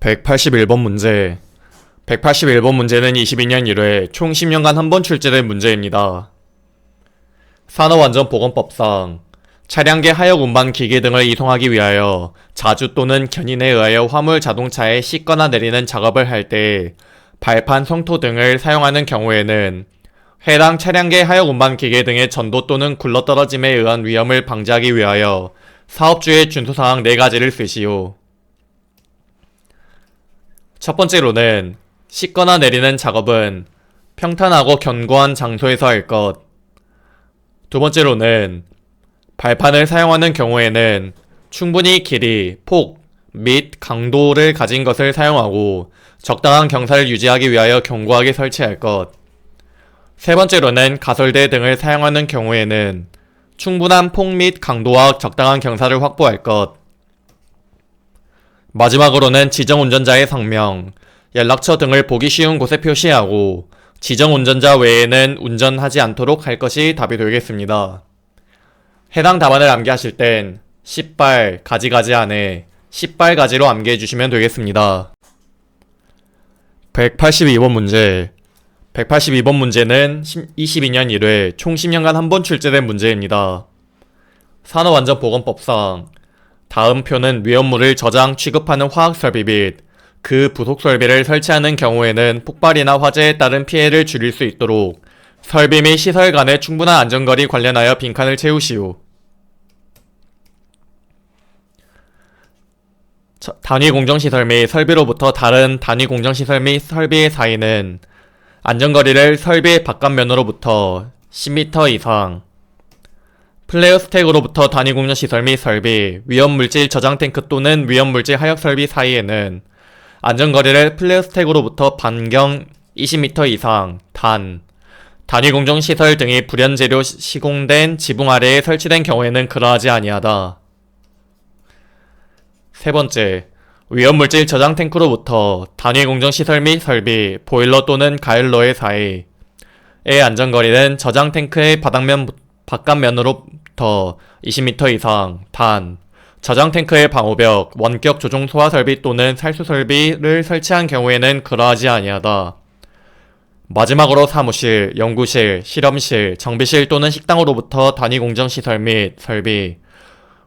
181번 문제. 181번 문제는 22년 1회 총 10년간 한 번 출제된 문제입니다. 산업안전보건법상 차량계 하역 운반 기계 등을 이송하기 위하여 자주 또는 견인에 의하여 화물 자동차에 싣거나 내리는 작업을 할 때 발판, 성토 등을 사용하는 경우에는 해당 차량계 하역 운반 기계 등의 전도 또는 굴러떨어짐에 의한 위험을 방지하기 위하여 사업주의 준수사항 4가지를 쓰시오. 첫 번째로는 싣거나 내리는 작업은 평탄하고 견고한 장소에서 할 것. 두 번째로는 발판을 사용하는 경우에는 충분히 길이, 폭 및 강도를 가진 것을 사용하고 적당한 경사를 유지하기 위하여 견고하게 설치할 것. 세 번째로는 가설대 등을 사용하는 경우에는 충분한 폭 및 강도와 적당한 경사를 확보할 것. 마지막으로는 지정운전자의 성명, 연락처 등을 보기 쉬운 곳에 표시하고 지정운전자 외에는 운전하지 않도록 할 것이 답이 되겠습니다. 해당 답안을 암기하실 땐 10발 가지가지 안에 10발가지로 암기해 주시면 되겠습니다. 182번 문제. 182번 문제는 22년 1회 총 10년간 한 번 출제된 문제입니다. 산업안전보건법상 다음 표는 위험물을 저장, 취급하는 화학설비 및 그 부속 설비를 설치하는 경우에는 폭발이나 화재에 따른 피해를 줄일 수 있도록 설비 및 시설 간의 충분한 안전거리 관련하여 빈칸을 채우시오. 단위 공정시설 및 설비로부터 다른 단위 공정시설 및 설비의 사이는 안전거리를 설비의 바깥면으로부터 10m 이상, 플레어 스택으로부터 단위 공정시설 및 설비, 위험물질 저장 탱크 또는 위험물질 하역 설비 사이에는 안전거리를 플레어 스택으로부터 반경 20m 이상, 단위 공정시설 등이 불연재료 시공된 지붕 아래에 설치된 경우에는 그러하지 아니하다. 세 번째, 위험물질 저장 탱크로부터 단위 공정시설 및 설비, 보일러 또는 가열로의 사이의 안전거리는 저장 탱크의 바깥면으로부터 20m 이상, 저장 탱크의 방호벽, 원격 조종 소화 설비 또는 살수 설비를 설치한 경우에는 그러하지 아니하다. 마지막으로 사무실, 연구실, 실험실, 정비실 또는 식당으로부터 단위 공정시설 및 설비,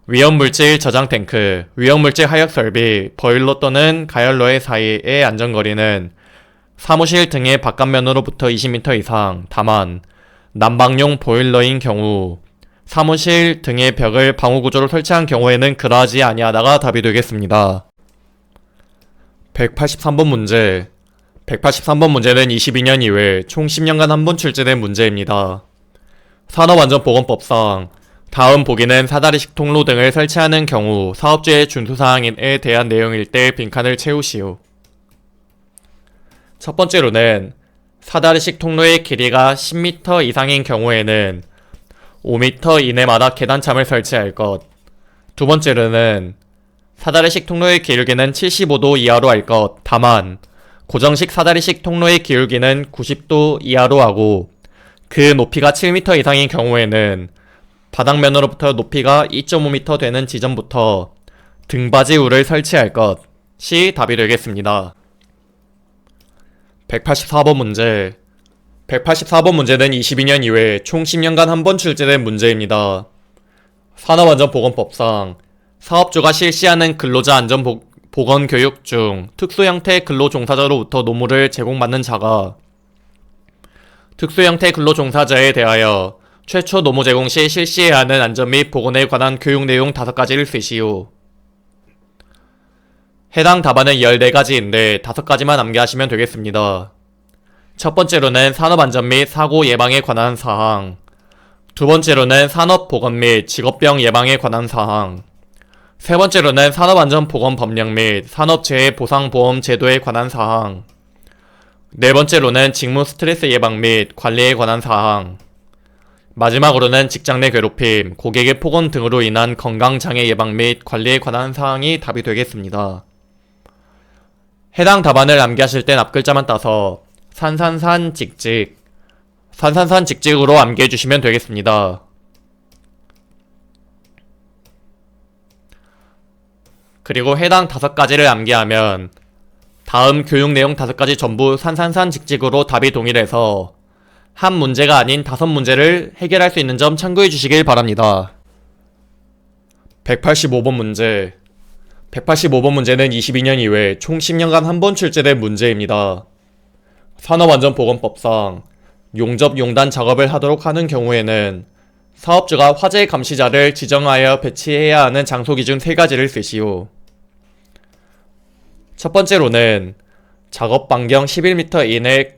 위험물질 저장 탱크, 위험물질 하역 설비, 보일러 또는 가열로의 사이의 안전거리는 사무실 등의 바깥면으로부터 20m 이상, 다만 난방용 보일러인 경우 사무실 등의 벽을 방호구조로 설치한 경우에는 그러하지 아니하다가 답이 되겠습니다. 183번 문제. 183번 문제는 22년 이외 총 10년간 한 번 출제된 문제입니다. 산업안전보건법상 다음 보기는 사다리식 통로 등을 설치하는 경우 사업주의 준수사항에 대한 내용일 때 빈칸을 채우시오. 첫 번째로는 사다리식 통로의 길이가 10m 이상인 경우에는 5m 이내마다 계단참을 설치할 것. 두 번째로는 사다리식 통로의 기울기는 75도 이하로 할 것. 다만 고정식 사다리식 통로의 기울기는 90도 이하로 하고 그 높이가 7m 이상인 경우에는 바닥면으로부터 높이가 2.5m 되는 지점부터 등받이울을 설치할 것이 답이 되겠습니다. 184번 문제. 184번 문제는 22년 이외 총 10년간 한 번 출제된 문제입니다. 산업안전보건법상 사업주가 실시하는 근로자 안전보건교육 중 특수형태 근로종사자로부터 노무를 제공받는 자가 특수형태 근로종사자에 대하여 최초 노무 제공 시 실시해야 하는 안전 및 보건에 관한 교육 내용 5가지를 쓰시오. 해당 답안은 14가지인데 5가지만 암기하시면 되겠습니다. 첫 번째로는 산업안전 및 사고 예방에 관한 사항, 두 번째로는 산업보건 및 직업병 예방에 관한 사항, 세 번째로는 산업안전보건법령 및 산업재해보상보험 제도에 관한 사항, 네 번째로는 직무 스트레스 예방 및 관리에 관한 사항, 마지막으로는 직장 내 괴롭힘, 고객의 폭언 등으로 인한 건강장애 예방 및 관리에 관한 사항이 답이 되겠습니다. 해당 답안을 암기하실 땐 앞글자만 따서 산산산 직직, 산산산 직직으로 암기해 주시면 되겠습니다. 그리고 해당 5가지를 암기하면 다음 교육 내용 5가지 전부 산산산직직으로 답이 동일해서 한 문제가 아닌 5문제를 해결할 수 있는 점 참고해 주시길 바랍니다. 185번 문제. 185번 문제는 22년 이후에 총 10년간 한 번 출제된 문제입니다. 산업안전보건법상 용접 용단 작업을 하도록 하는 경우에는 사업주가 화재 감시자를 지정하여 배치해야 하는 장소 기준 3가지를 쓰시오. 첫 번째로는 작업 반경 11m 이내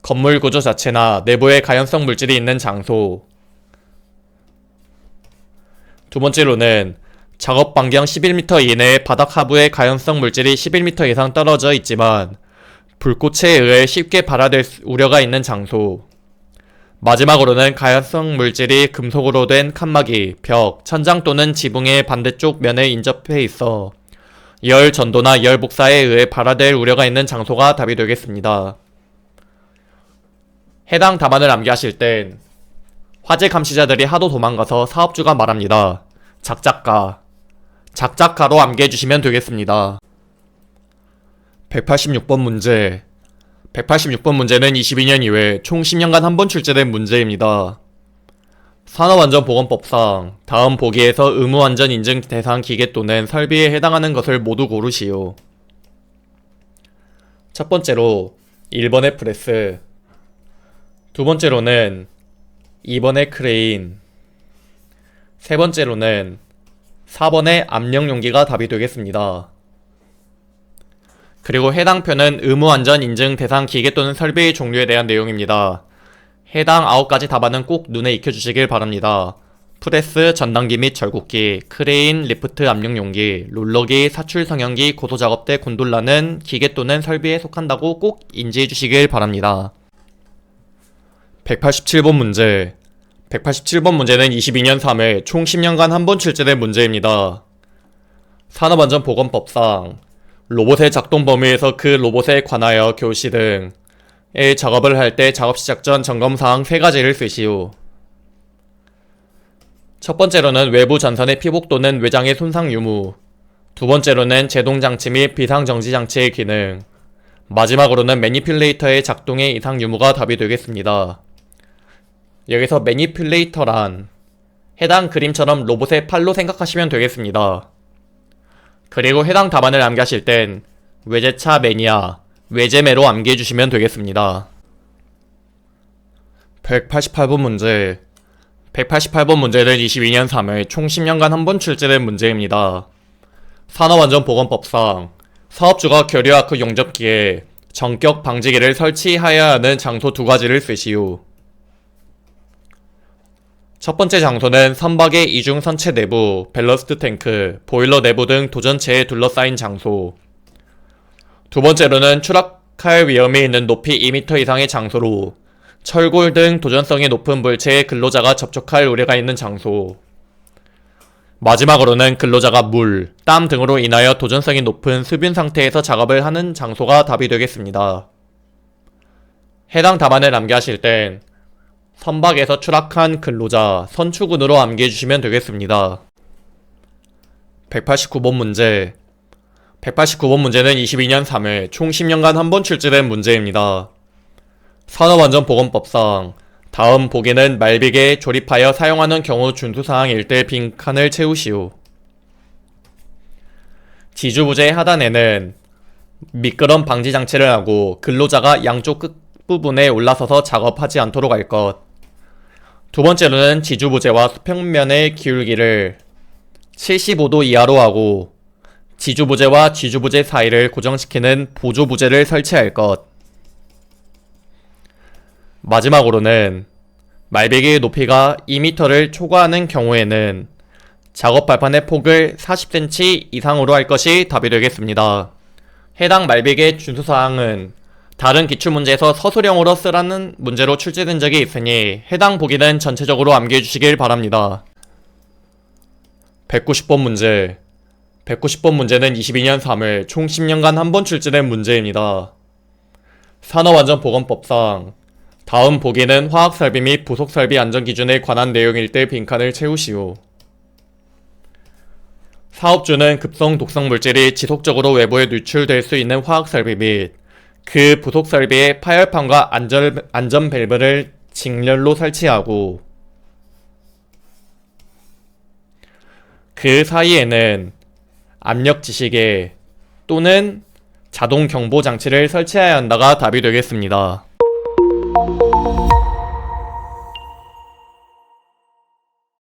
건물 구조 자체나 내부에 가연성 물질이 있는 장소. 두 번째로는 작업 반경 11m 이내에 바닥 하부에 가연성 물질이 11m 이상 떨어져 있지만 불꽃에 의해 쉽게 발화될 우려가 있는 장소. 마지막으로는 가연성 물질이 금속으로 된 칸막이, 벽, 천장 또는 지붕의 반대쪽 면에 인접해 있어 열 전도나 열 복사에 의해 발화될 우려가 있는 장소가 답이 되겠습니다. 해당 답안을 암기하실 땐 화재 감시자들이 하도 도망가서 사업주가 말합니다. 작작가로 암기해주시면 되겠습니다. 186번 문제. 186번 문제는 22년 이후에 총 10년간 한 번 출제된 문제입니다. 산업안전보건법상 다음 보기에서 의무안전 인증 대상 기계 또는 설비에 해당하는 것을 모두 고르시오. 첫 번째로 1번의 프레스, 두 번째로는 2번의 크레인, 세 번째로는 4번의 압력용기가 답이 되겠습니다. 그리고 해당 표는 의무안전 인증 대상 기계 또는 설비의 종류에 대한 내용입니다. 해당 9가지 답안은 꼭 눈에 익혀주시길 바랍니다. 프레스, 전단기 및 절곡기, 크레인, 리프트, 압력용기, 롤러기, 사출 성형기, 고소작업대, 곤돌라는 기계 또는 설비에 속한다고 꼭 인지해주시길 바랍니다. 187번 문제. 187번 문제는 22년 3회 총 10년간 한 번 출제된 문제입니다. 산업안전보건법상 로봇의 작동 범위에서 그 로봇에 관하여 교시 등의 작업을 할 때 작업 시작 전 점검사항 3가지를 쓰시오. 첫 번째로는 외부 전선의 피복 또는 외장의 손상 유무, 두 번째로는 제동장치 및 비상정지장치의 기능, 마지막으로는 매니퓰레이터의 작동의 이상 유무가 답이 되겠습니다. 여기서 매니퓰레이터란 해당 그림처럼 로봇의 팔로 생각하시면 되겠습니다. 그리고 해당 답안을 암기하실 땐 외제차 매니아, 외제매로 암기해주시면 되겠습니다. 188번 문제. 188번 문제는 22년 3회 총 10년간 한 번 출제된 문제입니다. 산업안전보건법상 사업주가 결유아크 용접기에 전격 방지기를 설치하여야 하는 장소 2가지를 쓰시오. 첫 번째 장소는 선박의 이중 선체 내부, 밸러스트 탱크, 보일러 내부 등 도전체에 둘러싸인 장소. 두 번째로는 추락할 위험이 있는 높이 2m 이상의 장소로 철골 등 도전성이 높은 물체에 근로자가 접촉할 우려가 있는 장소. 마지막으로는 근로자가 물, 땀 등으로 인하여 도전성이 높은 수분 상태에서 작업을 하는 장소가 답이 되겠습니다. 해당 답안을 암기하실 땐 선박에서 추락한 근로자, 선추군으로 암기해주시면 되겠습니다. 189번 문제. 189번 문제는 22년 3회 총 10년간 한 번 출제된 문제입니다. 산업안전보건법상 다음 보기는 말비계에 조립하여 사용하는 경우 준수사항일 때 빈칸을 채우시오. 지주부재 하단에는 미끄럼 방지 장치를 하고 근로자가 양쪽 끝부분에 올라서서 작업하지 않도록 할 것. 두 번째로는 지주부재와 수평면의 기울기를 75도 이하로 하고 지주부재와 지주부재 사이를 고정시키는 보조부재를 설치할 것. 마지막으로는 말베개의 높이가 2m를 초과하는 경우에는 작업 발판의 폭을 40cm 이상으로 할 것이 답이 되겠습니다. 해당 말베개 준수사항은 다른 기출문제에서 서술형으로 쓰라는 문제로 출제된 적이 있으니 해당 보기는 전체적으로 암기해주시길 바랍니다. 190번 문제. 190번 문제는 22년 3월 총 10년간 한 번 출제된 문제입니다. 산업안전보건법상 다음 보기는 화학설비 및 부속설비 안전기준에 관한 내용일 때 빈칸을 채우시오. 사업주는 급성 독성 물질이 지속적으로 외부에 누출될 수 있는 화학 설비 및 그 부속 설비에 파열판과 안전 밸브를 직렬로 설치하고 그 사이에는 압력 지시계 또는 자동 경보 장치를 설치해야 한다가 답이 되겠습니다.